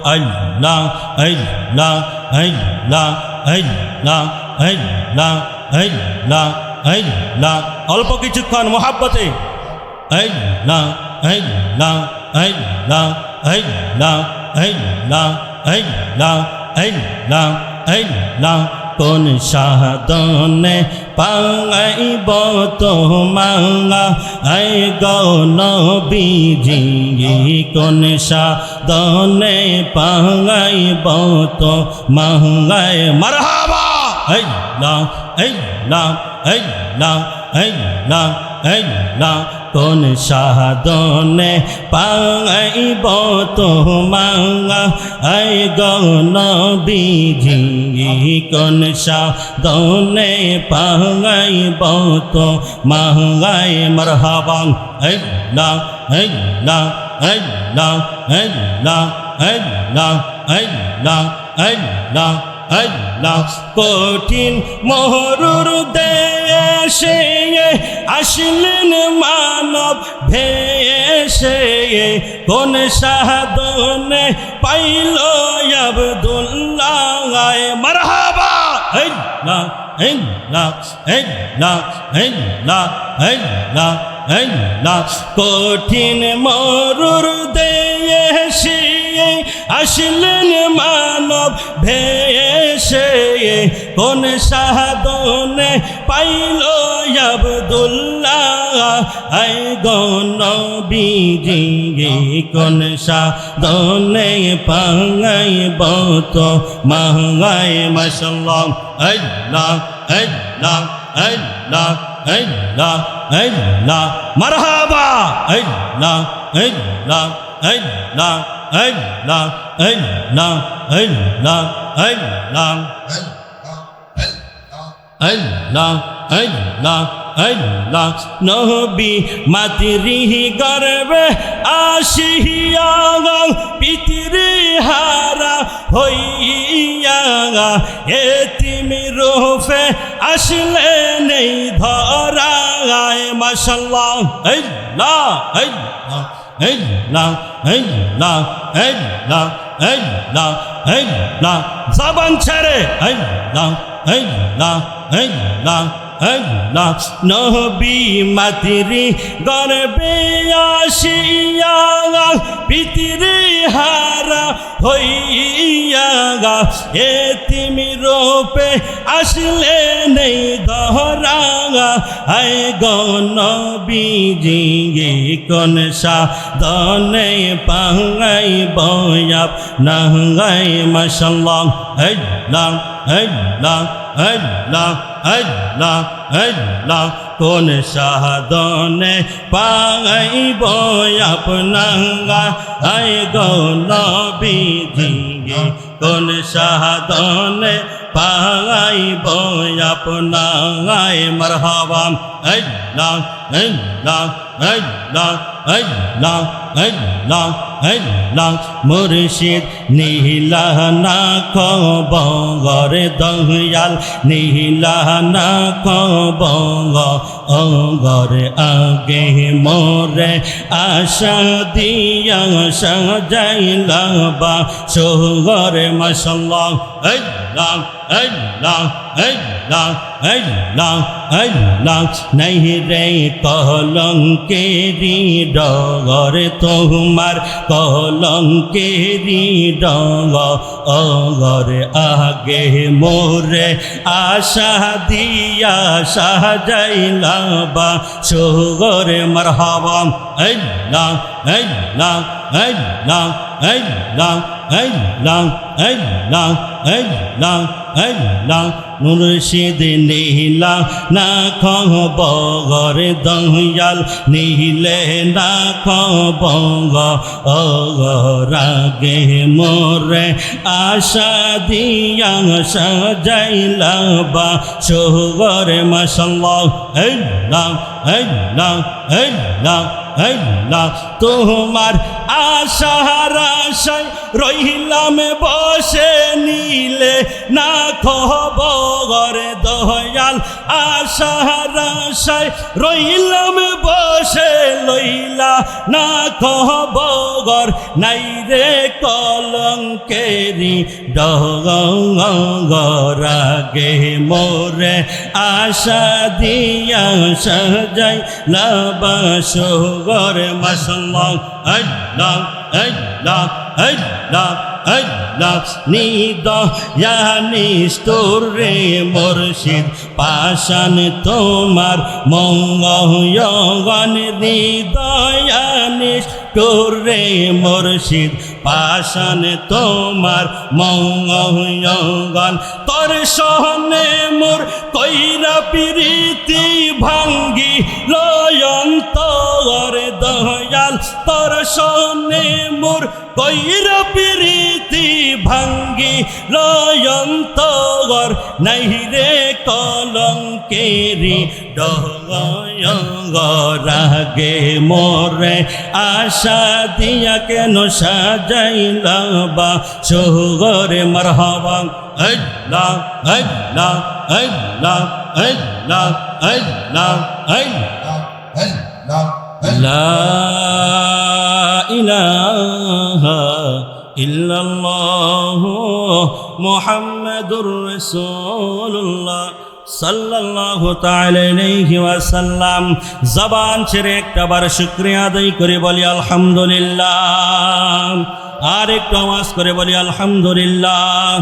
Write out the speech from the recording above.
আল্লাহ আল্লাহ আল্লাহ আল্লাহ আল্লাহ আল্লাহ আল্লাহ অল্প কিছুক্ষণ মোহাব্বতে আল্লাহ আল্লাহ আল্লাহ আল্লাহ আল্লাহ আল্লাহ আল্লাহ আল্লাহ কোন সাধনে পাইব তোমাঙ্গা আই গৌনবীজি কোন সাধনে পাইব তোমাঙ্গায় মারহাবা আল্লাহ আল্লাহ আল্লাহ আল্লাহ আল্লাহ কোন সাধনে পাইব তোমাঙ্গা আই গৌনবীজি কোন সাধনে পাইব তোমাঙ্গায় মারহাবা আল্লাহ আল্লাহ আল্লাহ আল্লাহ আল্লাহ আল্লাহ আল্লাহ আল্লাহ কঠিন মহরুর দেশে আসলেন মানব ভেসে কোন সাধনে পাইল আব্দুল্লাহ মারহাবা আল্লাহ আল্লাহ আল্লাহ আল্লাহ আল্লাহ আল্লাহ কঠিন মরুর দেশে আসলেন মানব ভেসে কোন সাধনে পাইল আব্দুল্লাহ আই গৌনবীজি কোন সাধনে পাইব তোমাঙ্গায় মাশাআল্লাহ আল্লাহ আল্লাহ আল্লাহ আল্লাহ আল্লাহ মারহাবা আল্লাহ আল্লাহ আল্লাহ আল্লাহ আল্লাহ আল্লাহ আল্লাহ আল্লাহ আল্লাহ আল্লাহ নবী মাতৃ গর্বে আসিয়া পিতৃ হারা হইয়া এতিম রূপে আসলেন এই ধরায় মাশাআল্লাহ আল্লাহ আল্লাহ আল্লাহ আল্লাহ আল্লাহ আল্লাহ আল্লাহ জবান ছেড়ে আল্লাহ আল্লাহ আল্লাহ আল্লাহ নবী মাতৃ গর্বে আসিয়া পিতৃ হারা হইয়া এতিম রূপে আসলেন এই ধরা আই গৌনবীজি কোন সাধনে পাইব আপনাঙ্গায় মাশাআল্লাহ আল্লাহ আল্লাহ আল্লাহ আল্লাহ আল্লাহ কোন সাধনে পাইব আপনাঙ্গা আই গৌনবীজি কোন সাধনে পাইব আপনাঙ্গায় মারহাবা আল্লাহ আল্লাহ আল্লাহ আল্লাহ আল্লাহ আল্লাহ মুর্শিদ নীলা না খবর দয়াল নীলা না খবর অগর আগে মোরে আশা দিয়া সাজাইলা বা সোহর মাশাআল্লাহ আল্লাহ আল্লাহ আল্লাহ আল্লাহ আল্লাহ নাই রে কলঙ্কেরি ডগর তোমার কলঙ্কেরি ডগর আগে মোরে আশা দিয়া সাজাইলা বা সোহর মারহাবা আল্লাহ আল্লাহ আল্লাহ আল্লাহ আল্লাহ আল্লাহ আল্লাহ আল্লাহ মুর্শিদ নীলা না খবর দয়াল নীলে না খবর আগে মোরে আশা দিয়া সাজাইলা বা সোহর মাশাআল্লাহ আল্লাহ আল্লাহ আল্লাহ আল্লাহ তোমার আশার আশায় রইলাম বসে নিলে না খবর দয়াল আশার আশায় রইলাম বসে লইলা না খবর নাই রে কলঙ্কেরি ডগরাগে মোরে আশা দিয়া সাজাই লাবাসগর মাশাল্লাহ আল্লাহ আল্লাহ আল্লাহ আল্লাহ নিদয়ানিষ্ঠুর রে মুর্শিদ পাশান তোমার মঙ্গয়গণ নিদয়ানিষ্ঠুর রে মুর্শিদ পাশান তোমার মঙ্গয়গণ তোর সহনে মোর কইরা প্রীতি ভাঙ্গি লয়ন্তর দয়াল তোর সহনে মোর কইরা প্রীতি ভাঙ্গি লয়ন্তর নাই রে কলঙ্কেরি ডগরাগে মোরে আশা দিয়া কেন সাজাইলা বা সোগরে মারহাবা আল্লাহ আল্লাহ আল্লাহ আল্লাহ আল্লাহ আল্লাহ লা ইলাহা ইল্লাল্লাহ মুহাম্মাদুর রাসূলুল্লাহ সাল্লাল্লাহু তাআলা আলাইহি ওয়াসাল্লাম জবান ছেড়ে একবার শুকরিয়া আদায় করে বলি আলহামদুলিল্লাহ আর একটু আওয়াজ করে বলি আলহামদুলিল্লাহ।